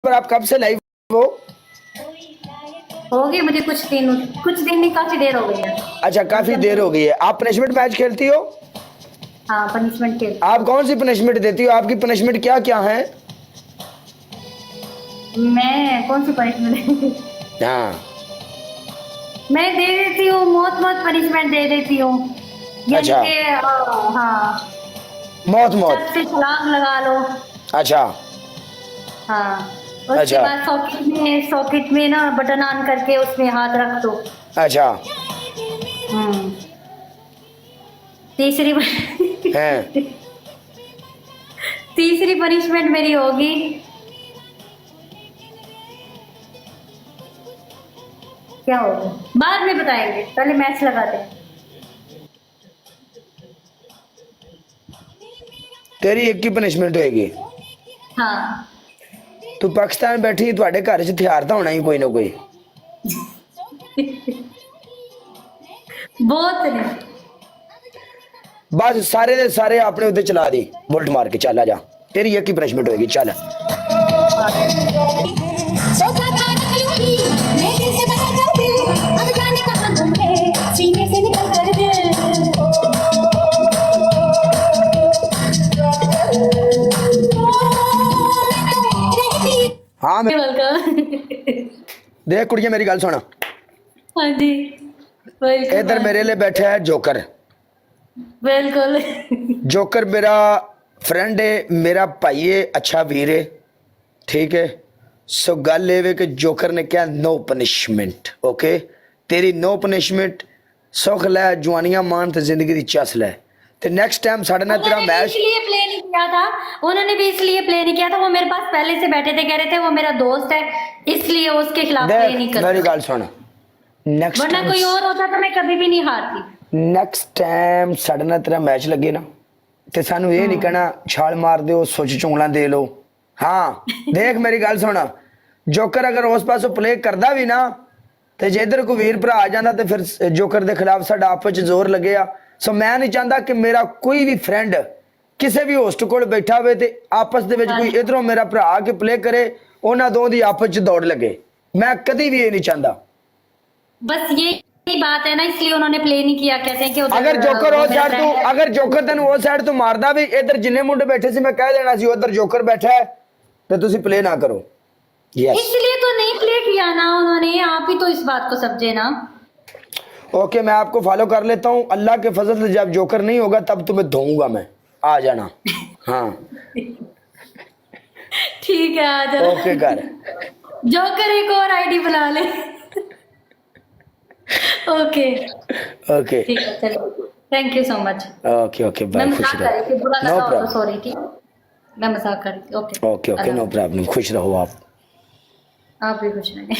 पर आप कब से लाइव हो? हो गई मुझे कुछ दिन नहीं, काफी देर हो गई है। अच्छा, काफी देर हो गई है। आप पनिशमेंट मैच खेलती हो? हाँ, पनिशमेंट के आप कौन सी पनिशमेंट देती हो? आपकी पनिशमेंट क्या क्या है? मैं कौन सी पनिशमेंट हाँ, मैं दे देती हूँ, मौत पनिशमेंट दे देती हूँ। यानी अच्छा। कि हाँ, मौत छत मौत। से छलांग लगा लो। अच्छा हाँ, उसके अच्छा बाद सॉकेट में ना बटन ऑन करके उसमें हाथ रख दो। अच्छा। हम्म तीसरी हैं? तीसरी पनिशमेंट मेरी होगी, क्या होगा बाद में बताएंगे, पहले मैच लगाते हैं। तेरी एक की पनिशमेंट होएगी। हाँ। तू पाकिस्तान बैठी, ਤੁਹਾਡੇ ਘਰ 'ਚ ਹਥਿਆਰ ਤਾਂ ਹੋਣਾ ਹੀ ਕੋਈ ਨਾ ਕੋਈ। बहुत नहीं। बस सारे दे सारे अपने उत्ते चला दी, बुलट मार के। चल आ जा, तेरी एक ही पनिशमेंट होएगी। चल हाँ देख कुड़िया, मेरी गल सुन। हाँ जी, इधर मेरे लिए बैठा है जोकर। बिल्कुल। जोकर मेरा फ्रेंड है, मेरा भाई है, अच्छा वीर है, ठीक है। सो गल ये कि जोकर ने क्या, नो पनिशमेंट। ओके, तेरी नो पनिशमेंट। सुख लै, जवानियां मान ते जिंदगी दी चस लै। ते नेक्स्ट टाइम साढ़े ना तेरा मैच इसलिए प्ले नहीं किया था, उन्होंने भी इसलिए प्ले नहीं किया था। वो मेरे पास पहले से बैठे थे, कह रहे थे वो मेरा दोस्त है, इसलिए उसके खिलाफ प्ले नहीं देख मेरी करता। गल सुन। नेक्स्ट वरना कोई और होता तो मैं कभी भी नहीं हारती। नेक्स्ट टाइम साढ़े ना तेरा मैच लगे ना, ते सानू ये नहीं कहना छाल मार दो, सुच चुंगला दे लो। हाँ देख मेरी गल सुन, जोकर अगर उस पासों प्ले करदा भी ना, ते जे इधर कोई वीर भरा आ जाता तो फिर जोकर के खिलाफ साडा आपस च जोर लगे। सो मैं नहीं चाहता कि मेरा कोई भी फ्रेंड किसी भी होस्ट को बैठा हुए ते आपस दे विच कोई इधरों मेरा भरा आके प्ले करे, उन्हां दोवां दी आपस च दौड़ लगे। मैं कदी भी ये नहीं चाहता। बस ये बात है ना, इसलिए उन्होंने प्ले नहीं किया। कहते हैं कि अगर जोकर उस साइड तू, अगर जोकर तेन उस साइड तू मारदा भी, इधर जिन्ने मुंडे बैठे सी मैं कह देना सी उधर जोकर बैठा है, तो तुसी प्ले ना करो। यस इसलिए तो नहीं प्ले किया ना उन्होंने, आप ही तो इस बात को समझे ना। ओके, मैं आपको फॉलो कर लेता हूँ। अल्लाह के फजल से जब जोकर नहीं होगा तब तुम्हें धोऊंगा मैं, आ जाना। हाँ ठीक है, आ जाओ। ओके कर। जोकर एक और आईडी बना ले। ओके ओके ठीक है, चलो, thank you so much. Okay okay मैं बाय, मजाक खुश कर रही थी, बुरा रहो। नो लगा हो तो प्रॉब्लम। सॉरी, ठीक है, मैं मजाक कर रही थी। Okay okay okay, no problem. खुश रहो आप। आप भी खुश रहें।